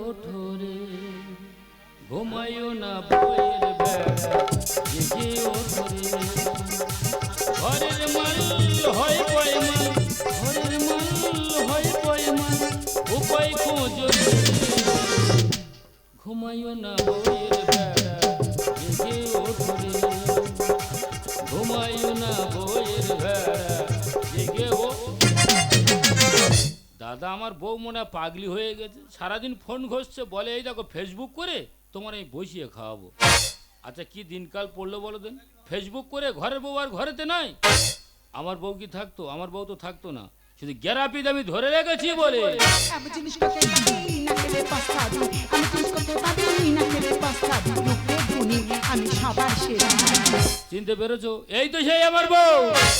ওঠো রে ঘুমাইও না বইয়ের বেড়া জেগে ওঠো রে ঘরের মাল হয় পয়মান ঘরের মাল হয় পয়মান উপায় খোঁজো ঘুমাইও না বইয়ের বেড়া জেগে ওঠো রে ঘুমাইও না বইয়ের বেড়া জেগে ও দাদা আমার বউ মনে হয় পাগলি হয়ে গেছে সারাদিন ফোন ঘষছে বলে এই দেখো ফেসবুক করে তোমার এই বসিয়ে খাওয়াবো আচ্ছা কি দিনকাল পড়লো বলো দেন ফেসবুক করে ঘরের বউ আর ঘরেতে নাই আমার বউ কি থাকতো আমার বউ তো থাকতো না শুধু গ্যারাপিদ আমি ধরে রেখেছি বলে আমি জিনিস করতে পারি না খেলে পস্তাবি আমি জিনিস করতে পারি না খেলে পস্তাবি লোকে গুনি আমি সবার সেরা চিনতে পেরেছো এই তো সেই আমার বউ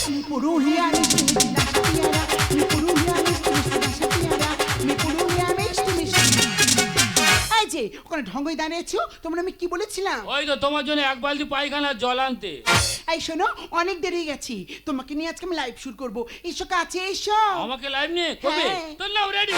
আমি পুরুলিয়া আমি শুনেছি না সাথিয়ারা আমি পুরুলিয়া আমি শুনেছি না সাথিয়ারা আমি পুরুলিয়া আমি শুনেছি এই যে ওখানে ঢঙ্গই দাঁড়িয়েছো তোমরা আমি কি বলেছিলাম ওই তো তোমার জন্য এক বালতি পায়খানা জল আনতে এই শোনো অনেক দেরি হয়ে গেছি তোমাকে নিয়ে আজকে আমি লাইভ শুট করবো এসো কাছে এসো আমাকে লাইভ নিয়ে কবে হ্যাঁ। তো নাও রেডি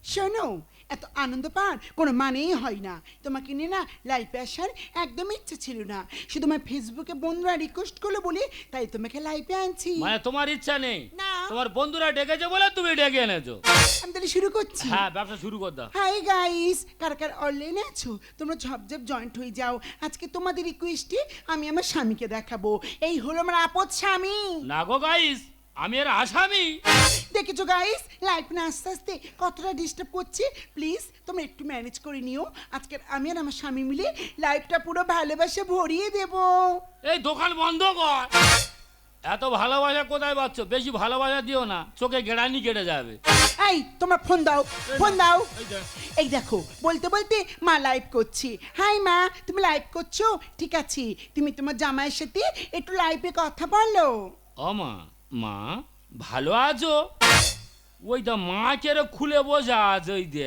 শোনো এত আনন্দ পার কোনো মানেই হয় না তোমাকে নিয়ে না লাইভে আসার একদম ইচ্ছে ছিল না শুধু আমার ফেসবুকে বন্ধুরা রিকোয়েস্ট করলো বলে তাই তোমাকে লাইভে আনছি মানে তোমার ইচ্ছা নেই না। তোমার বন্ধুরা ডেকেছে বলে তুমি ডেকে এনেছো আমি তাহলে শুরু করছি হ্যাঁ ব্যবসা শুরু কর দাও হাই গাইস কার কার অনলাইন আছো তোমরা ঝপঝপ জয়েন্ট হয়ে যাও আজকে তোমাদের রিকোয়েস্টে আমি আমার স্বামীকে দেখাবো এই হলো আমার আপদ স্বামী না গো গাইস আমি এর আসামি দেখেছো গাইস লাইফ না আস্তে আস্তে কতটা ডিস্টার্ব করছে প্লিজ তোমরা একটু ম্যানেজ করে নিও আজকে আমি আর আমার স্বামী মিলে লাইফটা পুরো ভালোবাসে ভরিয়ে দেব এই দোকান বন্ধ কর এত ভালোবাসা কোথায় পাচ্ছ বেশি ভালোবাসা দিও না চোখে গেড়ানি কেটে যাবে এই তোমার ফোন দাও ফোন দাও এই দেখ। এই দেখো বলতে বলতে মা লাইভ করছি হাই মা তুমি লাইভ করছো ঠিক আছে তুমি তোমার জামাইয়ের সাথে একটু লাইভে কথা বলো ও মা মা ভালো আছো ওই দা মা কেরে খুলে বসা আছে ওই দে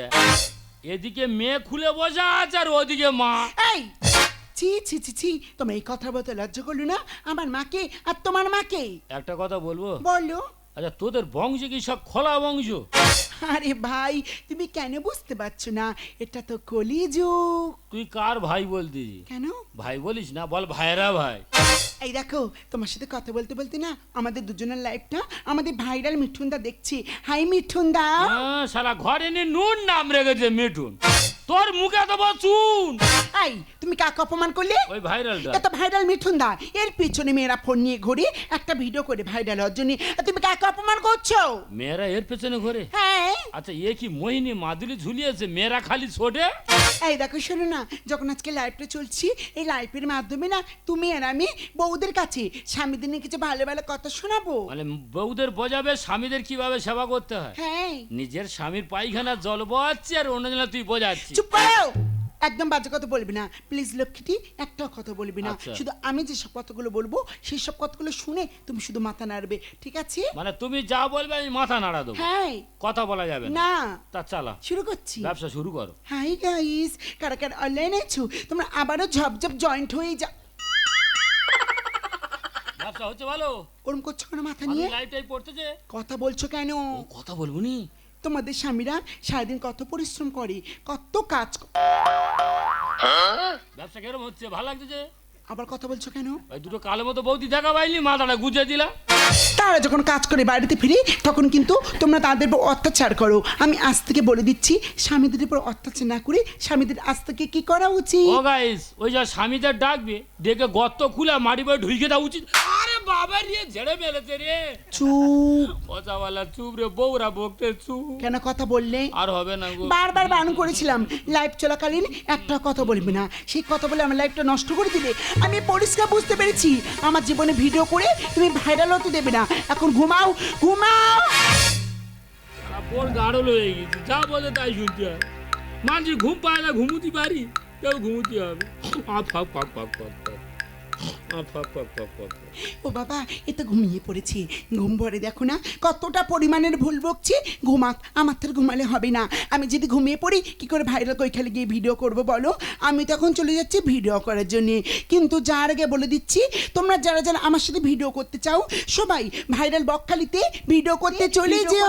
এদিকে মেয়ে খুলে বসা আছে আর ওদিকে মা এই ছি ছি ছি ছি তোমরা এই কথা বলতে লজ্জা করলো না আমার মাকে আর তোমার মাকে একটা কথা বলবো বলো আচ্ছা তোদের বংশ কি সব খোলা বংশ আরে ভাই তুমি কেন বুঝতে পারছো না এটা তো কলিযুগ তুই কার ভাই বলতিস কেন ভাই বলিস না বল ভাইরা ভাই এই দেখো তোমার সাথে কথা বলতে বলতে না আমাদের দুজনের লাইফটা আমাদের ভাইরাল মিঠুনদা দেখছি হাই মিঠুনদা হ্যাঁ, সারা ঘরে নিয়ে নুন নাম রেখেছে মিঠুন তোর মুখে তো বসুন এই তুমি কাকে অপমান করলে ওই ভাইরালটা এটা ভাইরাল মিঠুনদা এর পিছনে মেয়েরা ফোন নিয়ে ঘুরে একটা ভিডিও করে ভাইরাল হওয়ার জন্য আর তুমি কাকে অপমান করছো মেয়েরা এর পেছনে ঘরে হ্যাঁ আচ্ছা এ কি মোহিনী মাদুলি ঝুলিয়েছে মেয়েরা খালি ছোটে এই দেখো শোনো না যখন আজকে লাইভটা চলছি এই লাইভের মাধ্যমে না তুমি আর আমি বউদের কাছে স্বামীদের নিয়ে কিছু ভালো ভালো কথা শোনাবো মানে বউদের বোঝাবে স্বামীদের কিভাবে সেবা করতে হয় হ্যাঁ নিজের স্বামীর পায়খানা জল বোয়াচ্ছি আর অন্যজনে তুই বোঝাচ্ছিস চুপ করো একদম বাজে কথা বলবি না প্লিজ লক্ষ্মীটি একটাও কথা বলবি না আচ্ছা। শুধু আমি যে সব কথাগুলো বলবো সেই সব কথাগুলো শুনে তুমি শুধু মাথা নাড়বে ঠিক আছে মানে তুমি যা বলবে আমি মাথা নাড়া দেবো হ্যাঁ কথা বলা যাবে না না তা চালা শুরু করছি ব্যবসা শুরু করো হাই গাইস কারা কারা অনলাইন আছো তোমরা আবারও ঝপঝপ জয়েন্ট হয়ে যা ব্যবসা হচ্ছে ভালো ওরম করছো কেন মাথা আমি নিয়ে লাইভটাই পড়তেছে কথা বলছো কেন ও কথা বলবো নি তোমাদের স্বামীরা সারাদিন কত পরিশ্রম করে কত কাজ ব্যবসা কেরম হচ্ছে ভালো লাগতেছে আবার কথা বলছো কেন ওই দুটো কালো মতো বৌদি দেখা পাইনি মাথাটা গুজে দিলা তারা যখন কাজ করে বাড়িতে ফিরি তখন কিন্তু তোমরা তাদের উপর অত্যাচার করো আমি আজ থেকে বলে দিচ্ছি স্বামীদের উপর অত্যাচার না করে স্বামীদের আজ থেকে কি করা উচিত ও গাইস ওই যা স্বামীদের ডাকবে ডেকে গর্ত খুলে মাটি বয়ে ঢুকে দেওয়া উচিত আরে বাবা রে ঝেড়ে মেলেছে রে চুপ পচাওয়ালা চুপ রে বউরা বকতে চুপ কেন কথা বললে আর হবে না গো বারবার বারণ করেছিলাম লাইভ চলাকালীন একটা কথা বলবি না সেই কথা বলে আমার লাইফটা নষ্ট করে দিলে আমি পরিষ্কার বুঝতে পেরেছি আমার জীবনে ভিডিও করে তুমি ভাইরাল হতে দেবে না এখন ঘুমাও ঘুমাও কাপড় গাঢ় হয়ে গেছে যা বলে তাই শুনতে হয় মানুষ ঘুম পায় না ঘুমুতে পারি কেউ ঘুমুতে হবে ফাঁক ফাঁক ফাঁক ফাঁক ফাঁক ফাঁক ফাঁক ফাঁক ফাঁক ও বাবা এ তো ঘুমিয়ে পড়েছি ঘুম ভরে দেখো না কতটা পরিমাণের ভুল বকছি ঘুমাক আমার তো ঘুমালে হবে না আমি যদি ঘুমিয়ে পড়ি কি করে ভাইরাল কৈখালে গিয়ে ভিডিও করব বলো আমি তখন চলে যাচ্ছি ভিডিও করার জন্য কিন্তু যার আগে বলে দিচ্ছি তোমরা যারা যারা আমার সাথে ভিডিও করতে চাও সবাই ভাইরাল বকখালিতে ভিডিও করতে চলে যেও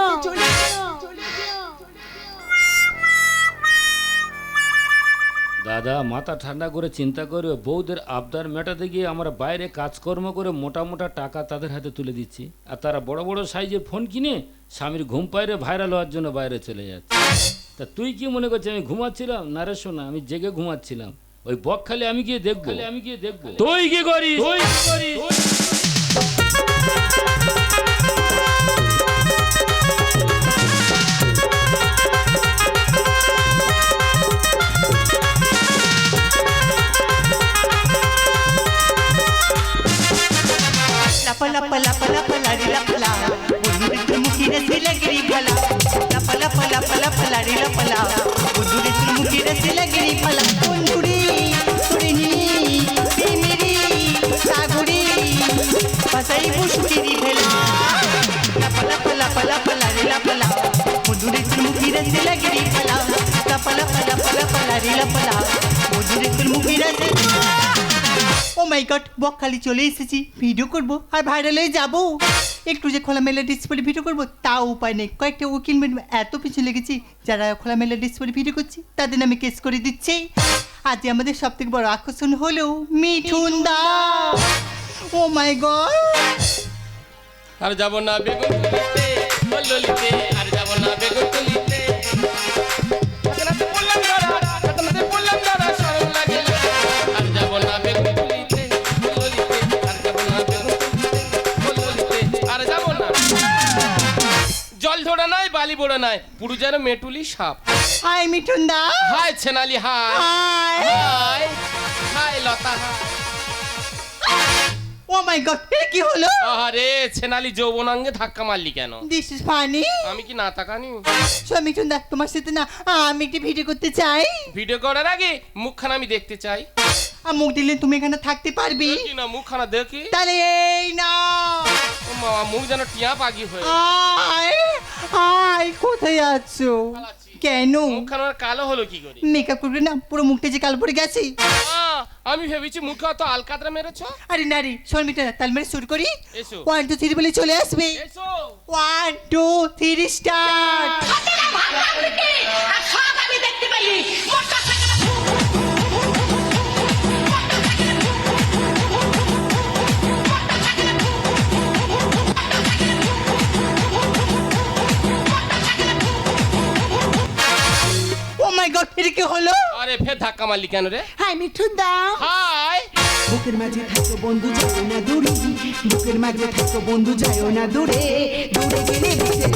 দাদা মাথা ঠান্ডা করে চিন্তা করে বউদের আবদার মেটাতে গিয়ে আমরা বাইরে কাজকর্ম করে মোটা মোটা টাকা তাদের হাতে তুলে দিচ্ছি, আর তারা বড় বড় সাইজের ফোন কিনে স্বামীর ঘুম পাইরে ভাইরাল হওয়ার জন্য বাইরে চলে যাচ্ছে। তা তুই কি মনে করছিস আমি ঘুমাচ্ছিলাম? না রে শোনা, আমি জেগে ঘুমাচ্ছিলাম। ওই বকখালি আমি গিয়ে দেখবো, তুই কি করিস? लपा लपा लपा लपा लारी लपला बुदुरे चुमुकी रसी लगरी भला लपा लपा लपा लपा लारी लपला बुदुरे चुमुकी रसी लगरी भला कुंडुरी सुरिनी बिमिरी सागुरी बसाई बुशुरी भेला लपा लपा लपा लपा लारी लपला बुदुरे चुमुकी रसी लगरी भला लपा लपा लपा लपा लारी लपला बुदुरे चुमुकी रसी ও মাই গড বকখালি চলে এসেছি, ভিডিও করব আর ভাইরাল হয়ে যাব। একটু যে খোলামেলা ড্রেস পরে ভিডিও করব তাও উপায় নেই, কয়েকটা উকিল ম্যাডাম এত পিছু লেগেছি, যারা খোলামেলা ড্রেস পরে ভিডিও করছি তাদের নামে কেস করে দিচ্ছে। আজ আমাদের সব থেকে বড় আকর্ষণ হলো মিঠুন দা। ও মাই গড, আর যাব না বেগুন তুলিতে বললিতে, আর যাব না বেগুন তুলিতে আজনাতে বললাম দাদা, আজনাতে বললাম দাদা শরম লাগে, আর যাব না বেগুন তুলিতে বললিতে, আর যাব না বেগুন তুলিতে বললিতে, আর যাব না। জল ধরা নাই বালি বড় নাই, পুরো যেন মেটুলি সাপ। হাই মিঠুন দা। হাই ছেনালি hi. Hi hi hi Lata hi. Oh my God, এটা কি হলো? আরে ছেনালি যৌবনাঙ্গে ধাক্কা মারলি কেন? This is funny. আমি কি না তাকানি? শোন মিঠুন দা, তোমার সাথে না আমি একটি ভিডিও করতে চাই। ভিডিও করার আগে মুখখানা আমি দেখতে চাই। আর মুখ দিলে তুমি এখানে থাকতে পারবি? দেখি না মুখখানা দেখি। তাহলে এই না, ও মা, মুখ যেন টিয়া পাগি হয়ে। আয় আয়, কোথায় আছো? কেন মুখখানা কালো হলো কি করে? মেকআপ করবে না, পুরো মুখটা যে কালো পড়ে গেছে। আমি ভেবেছি মুখে অত আলকাতরা মেরেছো। আরে নারী শোন মিঠুন, তাহলে মেরে শুরু করি। এসো 1 2 3 বলে চলে আসবে। এসো 1 2 3 স্টার্ট। ও মাই গড, এটা কি হলো? আরে ফের ধাক্কা মারলি কেন রে? হাই মিঠুন দা। হাই বুকের মাঝে থাকো বন্ধু যাও না দূরে, বুকের মাঝে থাকো বন্ধু যাও না দূরে, দূরে গেলে বুঝে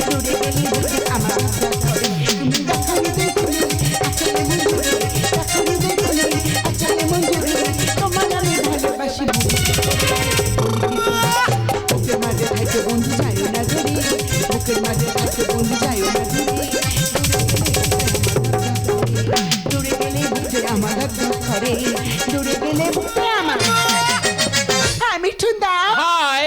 দূরে গেলে বুঝে আমার ধরে তুমি দেখালে দেখলে আসলে মঞ্জুরে, দেখালে দেখলে আসলে মঞ্জুরে, তোমার আমি ভালোবাসি। বুকের মাঝে থাকো বন্ধু যাও না দূরে, বুকের মাঝে থাকো বন্ধু যাও না দূরে, দূরে গেলে বুঝে আমার ঘরে, দূরে গেলে বুঝে আমার। হ্যাঁ Mithun da. Hi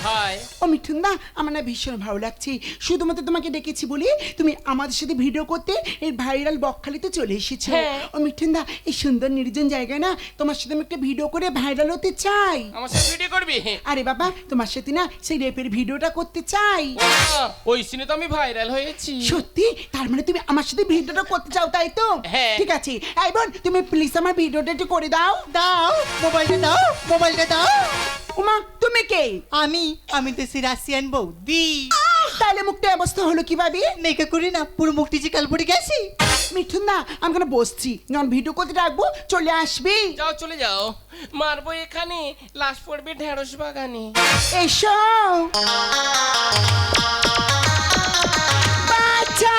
hi. Oh Mithun da, আমার না ভীষণ ভালো লাগছে, শুধুমাত্র তোমাকে ডেকেছি বলি তুমি আমাদের সাথে ভিডিও করতে এই ভাইরাল বকখালিতে চলে এসেছো। ও মিঠুন দা, এই সুন্দর নির্জন জায়গায় না তোমার সাথে আমি একটা ভিডিও করে ভাইরাল হতে চাই। আমার সাথে ভিডিও করবি? আরে বাবা, তোমার সাথে না সেই রেপের ভিডিওটা করতে চাই। ওই সিনে তো আমি ভাইরাল হয়েছি। সত্যি? তার মানে তুমি আমার সাথে ভিডিওটা করতে চাও, তাই তো? হ্যাঁ। ঠিক আছে, এই বোন তুমি প্লিজ আমার ভিডিওটা একটু করে দাও। দাও মোবাইলটা, দাও মোবাইলটা দাও। উমা, তুমি কে? আমি তো সে রাশিয়ান বৌদি। তাহলে মুখটা অবস্থা হলো কিভাবে? মেকআপ করি না, পুরো মুখটি যে কাল পড়ে গেছে। মিঠুন দা, আমি কেন বসছি, যখন ভিডিও করতে ডাকবো চলে আসবি। যাও চলে যাও, মারবো এখানে, লাশ পড়বে ঢেঁড়স বাগানে। এসো বাচ্চা।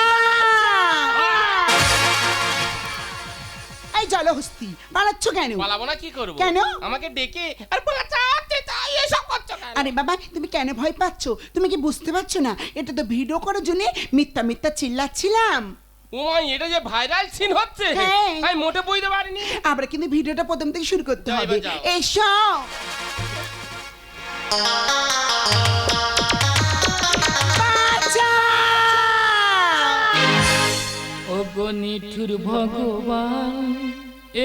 এই জলহস্তি বানাচ্ছ কেন? পালাবো না কি করবো? কেন? আমাকে ডেকে আর বাঁচাতে চাই, এসব করছো কেন? আরে বাবা, তুমি কেন ভয় পাচ্ছ? তুমি কি বুঝতে পারছো না এটা তো ভিডিও করার জন্য মিথ্যা মিথ্যা চিল্লাচ্ছিলাম। ওমা, এটা যে ভাইরাল সিন হচ্ছে হ্যাঁ। আমি মোটে বুঝতে পারিনি। আমরা কিন্তু ভিডিওটা প্রথম থেকে শুরু করতে যাও, হবে। এবার যাও। এসো বাচ্চা। ও গো নিঠুর ভগবান,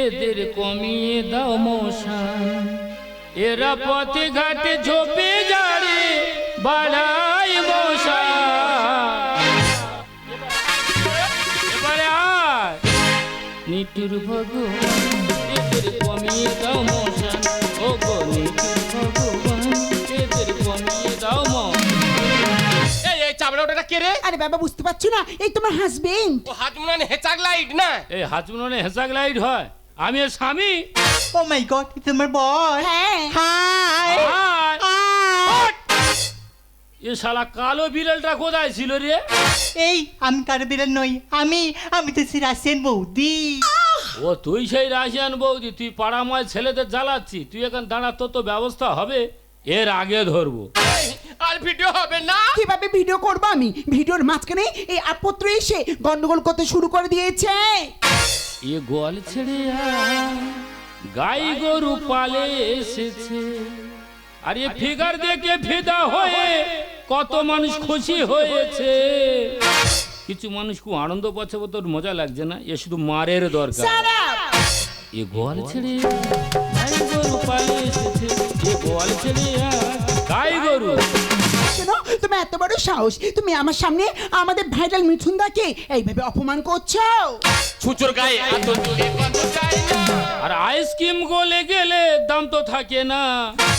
এদের কমিয়ে দাও মশান, এরা পথে ঘাটে ঝোপে যাড়ে বাড়াই মশান। এবারে আয় নিঠুর ভগবান এদের কমিয়ে দাও মশান, ও গো নিঠুর ভগবান এদের কমিয়ে দাও এই এই চাবড়া ওটা কে রে? আরে বাবা বুঝতে পারছো না, এই তোমার হাজবেন্ড। ও হাজমুনানে হেচাক লাইট না? এই হাজমনে হেসাক লাইট হয়, আমি এর স্বামী। ও মাই গড, ইটস আমার বয়। হ্যাঁ হাই হাই। হাই। এ শালা কালো বিড়ালটা কোথায় ছিল রে? এই আমি কারো বিড়াল নই, আমি তো সেই রাশিয়ান বৌদি। ও তুই সেই রাশিয়ান বৌদি, তুই পাড়াময় ছেলেদের জ্বালাচ্ছি। তুই এখন দাঁড়া, তোর তো ব্যবস্থা হবে, এর আগে ধরবো। এই, আর ভিডিও হবে না? কিভাবে ভিডিও করবো আমি? ভিডিওর মাঝখানে এই আপত্র এসে গন্ডগোল করতে শুরু করে দিয়েছে। এ গোয়াল ছেড়ে আয়, গাই গরু পালে এসেছে। আর এ ফিগার দেখে ফিদা হয়ে কত মানুষ খুশি হয়েছে। কিছু মানুষ খুব আনন্দ পাচ্ছে, তোর মজা লাগছে না? এ শুধু মারের দরকার। Shut up! এ গোয়াল ছেড়ে গাই গরু পালে এসেছে। এ গোয়াল ছেড়ে গাই গরু। শোনো, তুমি এত বড় সাহস, তুমি আমার সামনে আমাদের ভাইরাল মিঠুনদাকে এইভাবে অপমান করছো। ছুচোর গায়ে এত দিলে কত চাই না। আর আইসক্রিম গলে গেলে দাম তো থাকে না।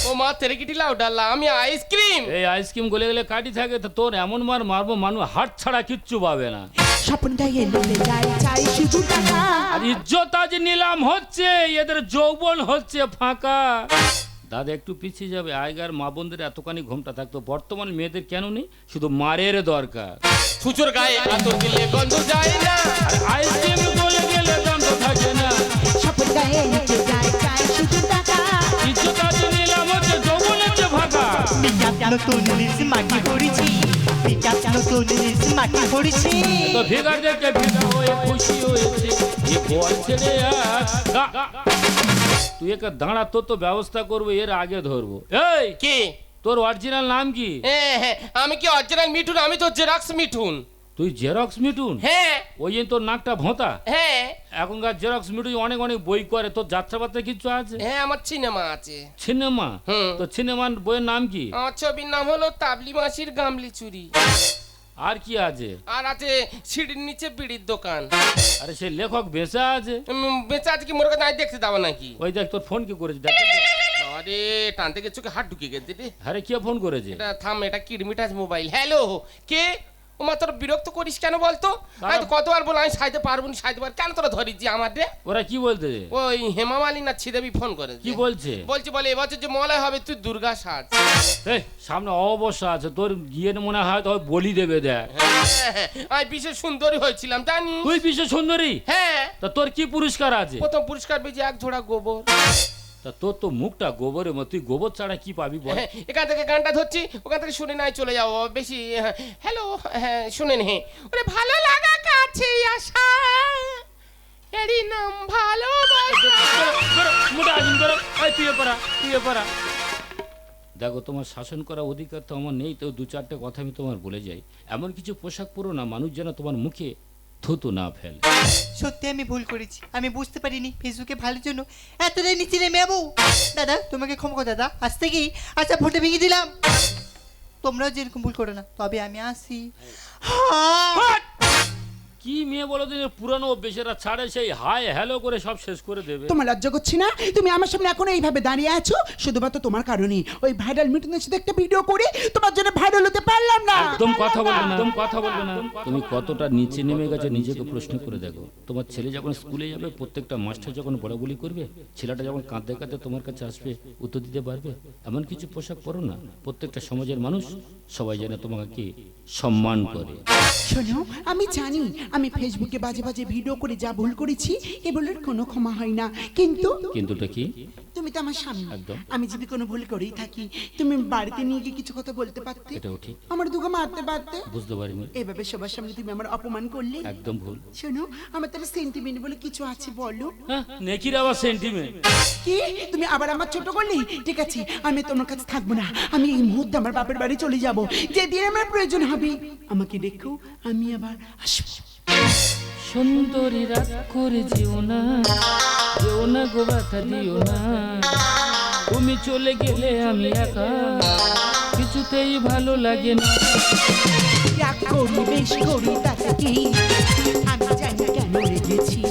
ও মা তেরে কিটি লাউ ডাল্লা, আমি আইসক্রিম। এই আইসক্রিম গলে গেলে কাটি থাকে, তো তোর এমন মার মারবো মানুষ হাট ছাড়া কিচ্ছু পাবে না। স্বপ্ন গায়ে লুলে যায় চাই শুধু টাকা। আর ইজ্জত আজ নিলাম হচ্ছে, এদের যৌবন হচ্ছে ফাঁকা। দাদা একটু পিছিয়ে যাবে, আগের মা বোনদের এতখানি ঘোমটা থাকতো, বর্তমান মেয়েদের কেন নেই? শুধু মারের দরকার। ছুচোর গায়ে এত দিলে গন্ধ যায় না। আর আইসক্রিম গলে গেলে দাম তো থাকে না। স্বপ্ন গায়ে নিচে যায় চাই শুধু টাকা। ইজ্জত আজ নিলাম হচ্ছে, যৌবন হচ্ছে ফাঁকা। মেকআপ নতুন লিপস মাটি পড়েছি, মেকআপ নতুন লিপস মাটি পড়েছি। তো ফিগার দেখে ফিদা হয়ে খুশি হয়েছে। এ গোয়াল ছেড়ে তুই একটা দাঁড়া, তোর তো ব্যবস্থা করবো, এর আগে ধরবো। এই কে? তোর অরিজিনাল নাম কি? হ্যাঁ হ্যাঁ, আমি কি অরিজিনাল মিঠুন? আমি তো জেরক্স মিঠুন। তুই জেরক্স মিঠুন? হ্যাঁ ওই জন্য তোর নাকটা ভোঁতা। হ্যাঁ এখনকার জেরক্স মিঠুন অনেক অনেক বই করে। তোর যাত্রাপাত্রা কিছু আছে? হ্যাঁ, আমার সিনেমা আছে। সিনেমা? হুম। তো সিনেমার বইয়ের নাম কি? আমার ছবির নাম হলো তাবলি মাসির গামলি চুরি। আর কি আছে? আর আছে সিঁড়ির নিচে বিড়ির দোকান। আরে সে লেখক বেঁচে আছে? বেঁচে আছে কি? মোর কাছে নাই দেখতে যাবো নাকি? ওই দেখ তোর ফোন কি করেছে দেখ। আরে টান থেকে চোখে হাত ঢুকে গেছে রে। আরে কে ফোন করেছে? এটা থাম, এটা কিডমিটাস মোবাইল। হ্যালো, কে? ওমা তোরা বিরক্ত করিস কেন বলতো? আমি তো কতবার বল আমি সাইতে পারবো না, সাইতে পার কেন তোরা ধরিস যে আমার রে? ওরা কি বলতেছে? ওই হেমা মালিনী না ছিদেবী ফোন করে। কি বলছে? বলে এবছর যে মলয় হবে তুই দুর্গা সাজ। এই সামনে অবস্থা আছে, তোর গিয়ে মনে হয় তো বলি দেবে দেখ। হ্যাঁ, আমি বিশেষ সুন্দরী হয়েছিলাম জানি। তুই বিশ্ব সুন্দরী? হ্যাঁ, তা তোর কি পুরস্কার আছে? প্রথম পুরস্কার পেয়েছি এক ঝোড়া গোবর। তা তোর তো মুখটা গোবরের মতো, তুই গোবর ছাড়া কি পাবি বল? হ্যাঁ, এখান থেকে গানটা ধরছি, ওখান থেকে শুনে নাই চলে যাবো বেশি। হ্যালো, হ্যাঁ শুনে নে। ওরে ভালো লাগা কাছে আসা, এরই নাম ভালোবাসা। মোটা আজম করো, ওই তুই পারা। দেখো তোমার শাসন করার অধিকার তো আমার নেই, তো দু চারটে কথা আমি তোমার বলে যাই। এমন কিছু পোশাক পরো না মানুষ যেন তোমার মুখে থুতু না ফেলে। সত্যি আমি ভুল করেছি, আমি বুঝতে পারিনি ফেসবুকে ভালোর জন্য এতটাই নিচে নেমে যাবো। দাদা তোমাকে ক্ষমা করো দাদা, আজ থেকেই আচ্ছা ভোটে ভেঙে দিলাম। তোমরাও যেরকম ভুল করো না, তবে আমি আসি। কি মেয়ে বলো দিনের পুরানো অভ্যেসেরা ছাড়ে, সেই হাই হ্যালো করে সব শেষ করে দেবে। তোমার লজ্জা করছে না? তুমি আমার সামনে এখন এইভাবে দাঁড়িয়ে আছো শুধুমাত্র তোমার কারণে। ওই ভাইরাল মিঠুনের সাথে একটা ভিডিও করে তোমার জন্য ভাইরাল হতে পারলাম না। একদম কথা বলবে না, কথা বলবে না। তুমি কতটা নিচে নেমে গেছে নিজেকে প্রশ্ন করে দেখো। তোমার ছেলে যখন স্কুলে যাবে, প্রত্যেকটা মাস্টার যখন বলাবলি করবে, ছেলেটা যখন কাঁদতে কাঁদতে তোমার কাছে আসবে, উত্তর দিতে পারবে? এমন কিছু পোশাক পরো না, প্রত্যেকটা সমাজের মানুষ সবাই যেন তোমাকে সম্মান করে। শোনো, আমি জানি আমি ফেসবুকে বাজে বাজে ভিডিও করে যা ভুল করেছি এ ভুলের কোনো ক্ষমা হয় না, কিন্তুটা কি? তুমি তো আমার স্বামী। একদম। আমি যদি কোনো ভুল করেই থাকি তুমি বাড়িতে নিয়ে গিয়ে কিছু কথা বলতে পারতে, এটাও ঠিক। আমার দুঃখ মারতে পারতে। বুঝতে পারিনি। এভাবে সবার সামনে তুমি আমার অপমান করলে। একদম ভুল। শোনো, আমার তাহলে সেন্টিমেন্ট বলে কিছু আছে বলো? নেকির আবার সেন্টিমেন্ট? কি তুমি আবার আমার ছোট করলি? ঠিক আছে, আমি তোমার কাছে থাকবো না, আমি এই মুহূর্তে আমার বাপের বাড়ি চলে যাব। যেদিন আমার প্রয়োজন হবে আমাকে দেখো, আমি আবার আসবো। সুন্দরী রাত করে যেও না গো ব্যথা দিও না, তুমি চলে গেলে আমি একা, কিছুতেই ভালো লাগে না। রাগ করি বেশ করি তাতে কি, আমি জানি কেন রেগেছি।